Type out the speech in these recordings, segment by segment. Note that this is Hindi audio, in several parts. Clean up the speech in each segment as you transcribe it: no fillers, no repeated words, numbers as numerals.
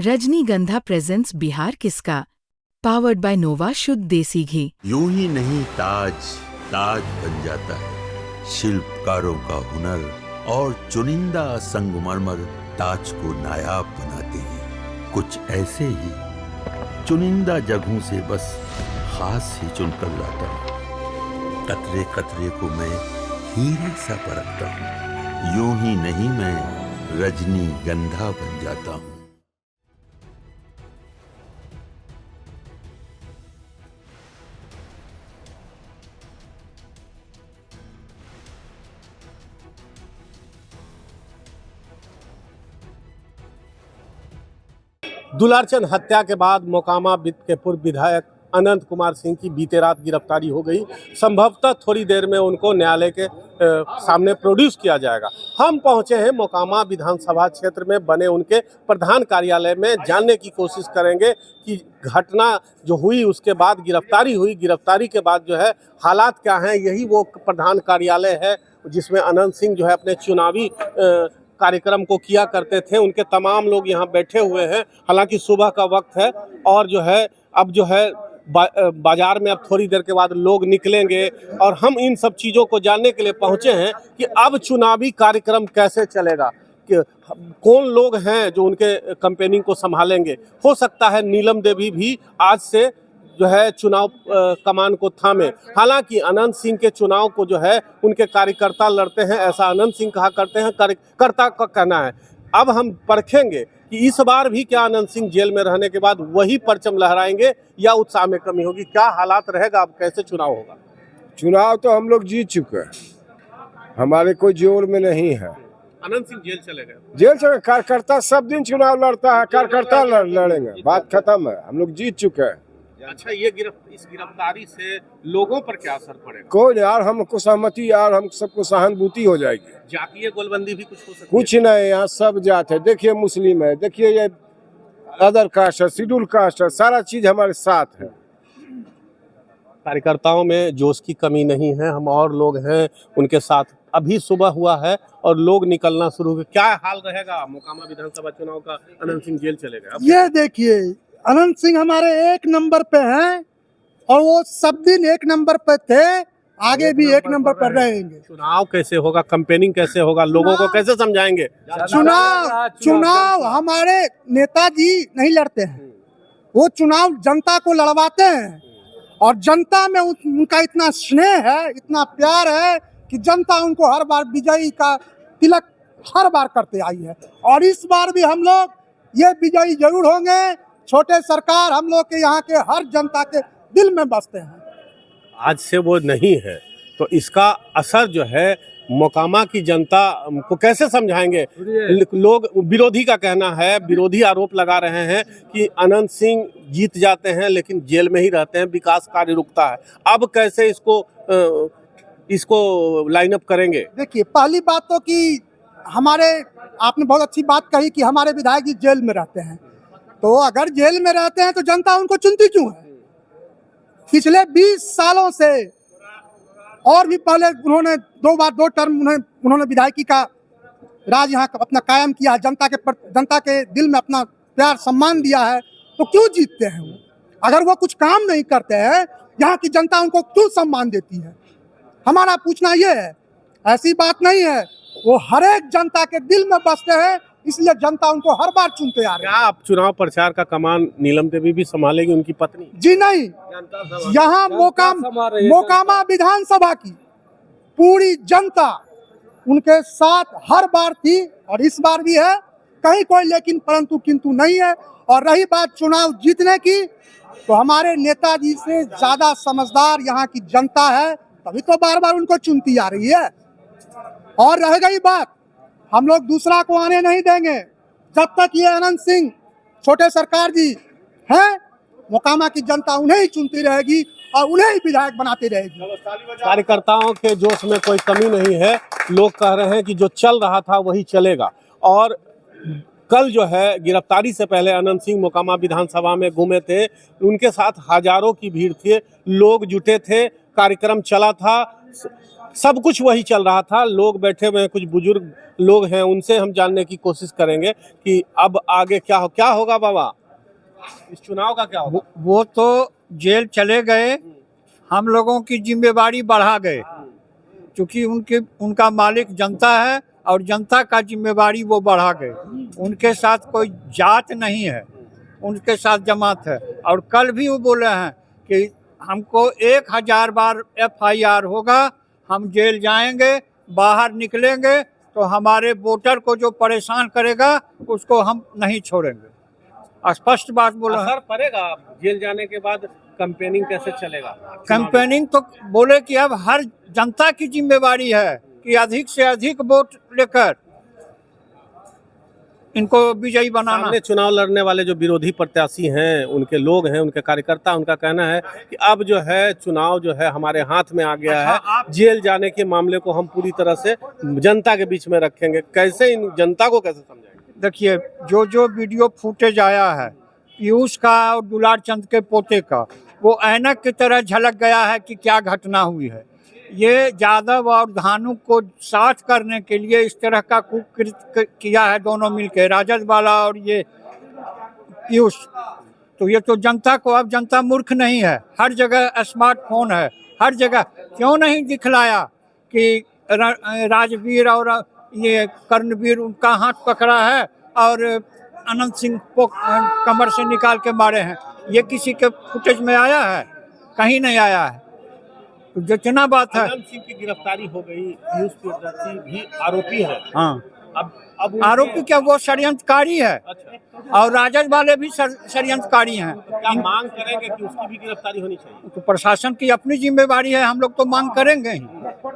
रजनीगंधा प्रेजेंट्स बिहार किसका, पावर्ड बाय नोवा शुद्ध देसी घी। यूं ही नहीं ताज ताज बन जाता है, शिल्पकारों का हुनर और चुनिंदा संगमरमर ताज को नायाब बनाते हैं। कुछ ऐसे ही चुनिंदा जगहों से बस खास ही चुनकर लाता हूँ। कतरे कतरे को मैं हीरे सा परखता हूँ। यूं ही नहीं मैं रजनीगंधा बन जाता हूँ। दुलारचंद हत्या के बाद मोकामा के पूर्व विधायक अनंत कुमार सिंह की बीते रात गिरफ्तारी हो गई। संभवतः थोड़ी देर में उनको न्यायालय के सामने प्रोड्यूस किया जाएगा। हम पहुंचे हैं मोकामा विधानसभा क्षेत्र में बने उनके प्रधान कार्यालय में, जानने की कोशिश करेंगे कि घटना जो हुई उसके बाद गिरफ्तारी हुई, गिरफ्तारी के बाद जो है हालात क्या हैं। यही वो प्रधान कार्यालय है जिसमें अनंत सिंह जो है अपने चुनावी कार्यक्रम को किया करते थे। उनके तमाम लोग यहाँ बैठे हुए हैं। हालांकि सुबह का वक्त है और जो है अब जो है बाजार में अब थोड़ी देर के बाद लोग निकलेंगे और हम इन सब चीज़ों को जानने के लिए पहुँचे हैं कि अब चुनावी कार्यक्रम कैसे चलेगा, कि कौन लोग हैं जो उनके कैंपेनिंग को संभालेंगे। हो सकता है नीलम देवी भी आज से जो है चुनाव कमान को थामे। हालांकि अनंत सिंह के चुनाव को जो है उनके कार्यकर्ता लड़ते हैं, ऐसा अनंत सिंह कहा करते हैं, कार्यकर्ता का कहना है। अब हम परखेंगे कि इस बार भी क्या अनंत सिंह जेल में रहने के बाद वही परचम लहराएंगे या उत्साह में कमी होगी, क्या हालात रहेगा, अब कैसे चुनाव होगा। चुनाव तो हम लोग जीत चुके हैं, हमारे कोई जोर में नहीं है। अनंत सिंह जेल चले गए, जेल से कार्यकर्ता सब दिन चुनाव लड़ता है, कार्यकर्ता लड़ेंगे, बात खत्म है, हम लोग जीत चुके हैं। अच्छा, ये इस गिरफ्तारी से लोगों पर क्या असर पड़ेगा? कोई नहीं यार, हमको सहमति यार, हम सबको सहानुभूति हो जाएगी। जातीय गोलबंदी भी कुछ हो सकती है? कुछ नहीं, यहाँ सब जात है। देखिए मुस्लिम है, देखिए ये अदर कास्ट है, शेड्यूल कास्ट है, सारा चीज हमारे साथ है। कार्यकर्ताओं में जोश की कमी नहीं है। हम और लोग हैं उनके साथ। अभी सुबह हुआ है और लोग निकलना शुरू हुए। क्या हाल रहेगा मोकामा विधानसभा चुनाव का? अनंत सिंह जेल चले गए। ये देखिए, अनंत सिंह हमारे एक नंबर पे हैं और वो सब दिन एक नंबर पे थे, आगे भी एक नंबर पर रहेंगे। चुनाव कैसे होगा, कैंपेनिंग कैसे होगा, लोगों को कैसे समझाएंगे? चुनाव हमारे नेताजी नहीं लड़ते हैं, वो चुनाव जनता को लड़वाते हैं और जनता में उनका इतना स्नेह है, इतना प्यार है कि जनता उनको हर बार विजयी का तिलक हर बार करते आई है। और इस बार भी हम लोग ये विजयी जरूर होंगे। छोटे सरकार हम लोग के यहाँ के हर जनता के दिल में बसते हैं। आज से वो नहीं है तो इसका असर जो है मोकामा की जनता को कैसे समझाएंगे? लोग, विरोधी का कहना है, विरोधी आरोप लगा रहे हैं कि अनंत सिंह जीत जाते हैं लेकिन जेल में ही रहते हैं, विकास कार्य रुकता है। अब कैसे इसको लाइन अप करेंगे? देखिए, पहली बात तो कि आपने बहुत अच्छी बात कही कि हमारे विधायक जी जेल में रहते हैं, तो अगर जेल में रहते हैं तो जनता उनको चुनती क्यों है? पिछले 20 सालों से और भी पहले उन्होंने 2 टर्म उन्होंने विधायकी का राज यहाँ अपना कायम किया है। जनता के दिल में अपना प्यार सम्मान दिया है, तो क्यों जीतते हैं वो? अगर वो कुछ काम नहीं करते हैं, यहाँ की जनता उनको क्यों सम्मान देती है? हमारा पूछना ये है। ऐसी बात नहीं है, वो हर एक जनता के दिल में बसते हैं, इसलिए जनता उनको हर बार चुनते आ रही है। क्या आप चुनाव प्रचार का कमान नीलम देवी भी संभालेगी, उनकी पत्नी? जी नहीं, यहाँ मोकामा विधानसभा की पूरी जनता उनके साथ हर बार थी और इस बार भी है। कहीं कोई लेकिन परंतु किंतु नहीं है। और रही बात चुनाव जीतने की, तो हमारे नेताजी से ज्यादा समझदार यहाँ की जनता है, तभी तो बार बार उनको चुनती आ रही है। और रह गई बात, हम लोग दूसरा को आने नहीं देंगे जब तक ये अनंत सिंह, छोटे सरकार जी हैं, मोकामा की जनता उन्हें ही चुनती रहेगी और उन्हें ही विधायक बनाती रहेगी। कार्यकर्ताओं के जोश में कोई कमी नहीं है। लोग कह रहे हैं कि जो चल रहा था वही चलेगा। और कल जो है गिरफ्तारी से पहले अनंत सिंह मोकामा विधानसभा में घूमे थे, उनके साथ हजारों की भीड़ थी, लोग जुटे थे, कार्यक्रम चला था। सब कुछ वही चल रहा था। लोग बैठे हुए हैं, कुछ बुजुर्ग लोग हैं, उनसे हम जानने की कोशिश करेंगे कि अब आगे क्या होगा बाबा, इस चुनाव का क्या होगा। वो तो जेल चले गए, हम लोगों की जिम्मेवारी बढ़ा गए, क्योंकि उनका मालिक जनता है और जनता का जिम्मेवारी वो बढ़ा गए। उनके साथ कोई जात नहीं है, उनके साथ जमात है। और कल भी वो बोले हैं कि हमको 1000 बार FIR होगा, हम जेल जाएंगे, बाहर निकलेंगे तो हमारे वोटर को जो परेशान करेगा उसको हम नहीं छोड़ेंगे। स्पष्ट बात बोला। असर पड़ेगा जेल जाने के बाद, कैंपेनिंग कैसे चलेगा। कैंपेनिंग तो बोले कि अब हर जनता की जिम्मेवारी है कि अधिक से अधिक वोट लेकर इनको विजयी बनाना। सामने चुनाव लड़ने वाले जो विरोधी प्रत्याशी हैं, उनके लोग हैं, उनके कार्यकर्ता, उनका कहना है कि अब जो है चुनाव जो है हमारे हाथ में आ गया है, जेल जाने के मामले को हम पूरी तरह से जनता के बीच में रखेंगे। कैसे इन जनता को कैसे समझाएंगे। देखिए, जो वीडियो फुटेज आया है पीयूष का और दुलार चंद के पोते का, वो ऐनक की तरह झलक गया है कि क्या घटना हुई है। ये यादव और धानु को साथ करने के लिए इस तरह का कुकृत्य किया है दोनों मिलकर, राजद वाला और ये पीयूष। तो ये तो जनता को, अब जनता मूर्ख नहीं है, हर जगह स्मार्टफोन है, हर जगह। क्यों नहीं दिखलाया कि राजवीर और ये कर्णवीर उनका हाथ पकड़ा है और अनंत सिंह को कमर से निकाल के मारे हैं। ये किसी के फुटेज में आया है? कहीं नहीं आया है। तो जितना बात है, अनंत सिंह की गिरफ्तारी हो गई, पीयूष प्रियदर्शी भी आरोपी है। हाँ, अब आरोपी क्या, वो षड्यंत्रकारी है। अच्छा। और राजद वाले भी षड्यंत्रकारी हैं। क्या मांग करेंगे कि उसकी भी गिरफ्तारी होनी चाहिए। तो प्रशासन की अपनी जिम्मेवारी है, हम लोग तो मांग करेंगे ही,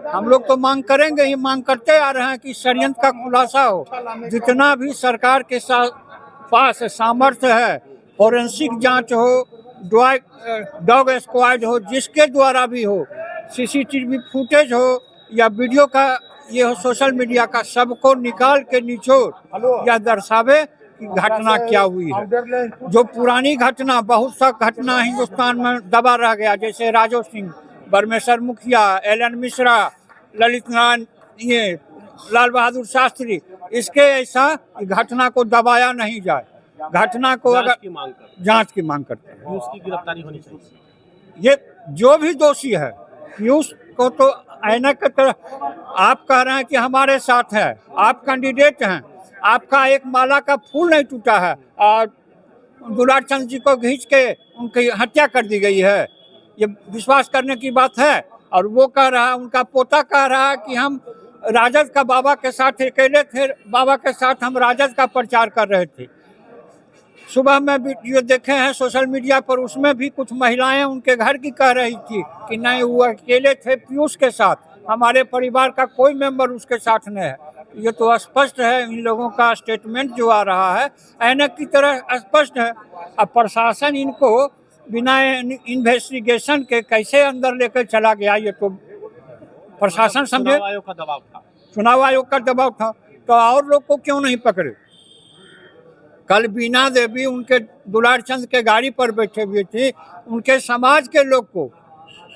हम लोग तो मांग करेंगे ही, मांग करते आ रहे हैं कि षड्यंत्र का खुलासा हो। जितना भी सरकार के पास सामर्थ्य है, फॉरेंसिक जांच हो, डॉग स्क्वाड हो, जिसके द्वारा भी हो, CCTV फुटेज हो या वीडियो का ये हो, सोशल मीडिया का, सबको निकाल के निचोड़ या दर्शावे कि घटना क्या हुई है। जो पुरानी घटना, बहुत सा घटना हिंदुस्तान में दबा रह गया, जैसे राजो सिंह, परमेश्वर मुखिया, LN मिश्रा, ललित नारायण, ये लाल बहादुर शास्त्री, इसके ऐसा घटना को दबाया नहीं जाए। घटना को अगर जांच की मांग करते हैं, पीयूष की गिरफ्तारी होनी चाहिए। ये जो भी दोषी है, पीयूष को तो ऐनक की तरह, आप कह रहे हैं कि हमारे साथ है, आप कैंडिडेट हैं, आपका एक माला का फूल नहीं टूटा है और दुलार चंद जी को खींच के उनकी हत्या कर दी गई है। ये विश्वास करने की बात है। और वो कह रहा है, उनका पोता कह रहा है कि हम राजद का बाबा के साथ अकेले थे, बाबा के साथ हम राजद का प्रचार कर रहे थे। सुबह में वीडियो देखे हैं सोशल मीडिया पर, उसमें भी कुछ महिलाएं उनके घर की कह रही थी कि नहीं, वो अकेले थे पीयूष के साथ, हमारे परिवार का कोई मेंबर उसके साथ नहीं है। ये तो स्पष्ट है, इन लोगों का स्टेटमेंट जो आ रहा है ऐनक की तरह स्पष्ट है। अब प्रशासन इनको बिना इन्वेस्टिगेशन के कैसे अंदर लेकर चला गया, ये तो प्रशासन समझे। चुनाव आयोग का दबाव था, चुनाव आयोग का दबाव था, तो और लोग को क्यों नहीं पकड़े। कल बीना देवी उनके दुलार चंद के गाड़ी पर बैठे हुए थे, उनके समाज के लोग को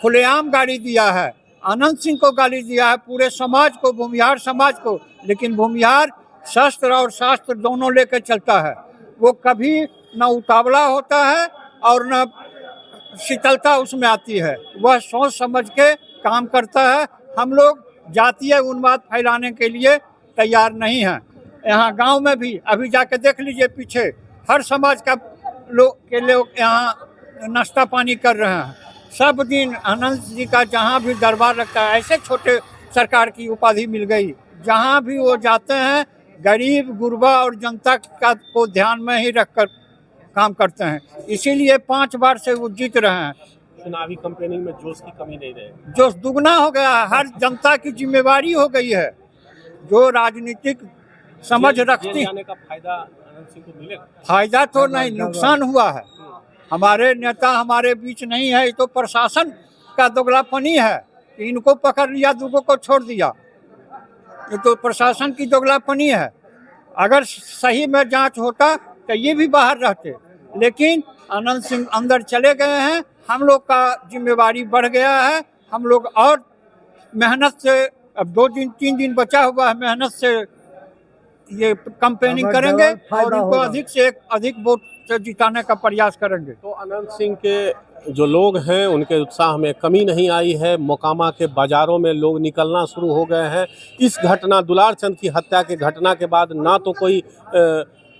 खुलेआम गाड़ी दिया है, अनंत सिंह को गाली दिया है, पूरे समाज को, भूमिहार समाज को। लेकिन भूमिहार शस्त्र और शास्त्र दोनों लेकर चलता है, वो कभी न उतावला होता है और न शीतलता उसमें आती है, वह सोच समझ के काम करता है। हम लोग जातीय उन्माद फैलाने के लिए तैयार नहीं हैं। यहाँ गांव में भी अभी जाके देख लीजिए, पीछे हर समाज का लोग यहाँ नाश्ता पानी कर रहे हैं। सब दिन अनंत जी का जहाँ भी दरबार लगता है, ऐसे छोटे सरकार की उपाधि मिल गई, जहाँ भी वो जाते हैं गरीब गुरबा और जनता का को ध्यान में ही रखकर काम करते हैं। इसीलिए 5 बार से वो जीत रहे हैं। चुनावी कैंपेनिंग में जोश की कमी नहीं रहे, जोश दुगना हो गया है, हर जनता की जिम्मेवारी हो गई है। जो राजनीतिक समझ रखती, जाने का फायदा अनंत सिंह को मिलेगा। फायदा तो नहीं, नुकसान हुआ है। हमारे नेता हमारे बीच नहीं है, ये तो प्रशासन का दोगलापनी है। इनको पकड़ लिया, दूगों को छोड़ दिया, ये तो प्रशासन की दोगलापनी है। अगर सही में जांच होता तो ये भी बाहर रहते, लेकिन अनंत सिंह अंदर चले गए हैं। हम लोग का जिम्मेवारी बढ़ गया है, हम लोग और मेहनत से, अब 2-3 दिन बचा हुआ है, मेहनत से ये कैंपेनिंग करेंगे और इनको अधिक से अधिक वोट से जिताने का प्रयास करेंगे। तो अनंत सिंह के जो लोग हैं उनके उत्साह में कमी नहीं आई है। मोकामा के बाजारों में लोग निकलना शुरू हो गए हैं। इस घटना, दुलार चंद की हत्या के घटना के बाद ना तो कोई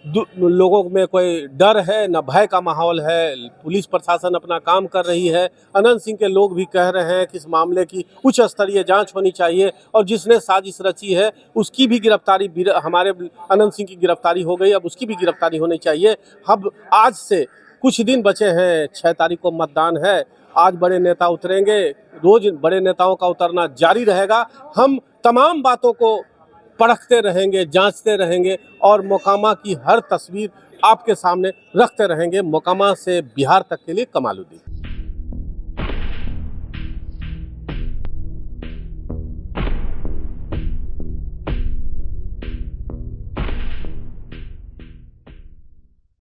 लोगों में कोई डर है, न भय का माहौल है। पुलिस प्रशासन अपना काम कर रही है। अनंत सिंह के लोग भी कह रहे हैं कि इस मामले की उच्च स्तरीय जांच होनी चाहिए और जिसने साजिश रची है उसकी भी गिरफ्तारी, हमारे अनंत सिंह की गिरफ्तारी हो गई, अब उसकी भी गिरफ्तारी होनी चाहिए। अब आज से कुछ दिन बचे हैं, 6 तारीख को मतदान है। आज बड़े नेता उतरेंगे, रोज बड़े नेताओं का उतरना जारी रहेगा। हम तमाम बातों को परखते रहेंगे, जांचते रहेंगे और मोकामा की हर तस्वीर आपके सामने रखते रहेंगे। मोकामा से बिहार तक के लिए कमालुद्दीन।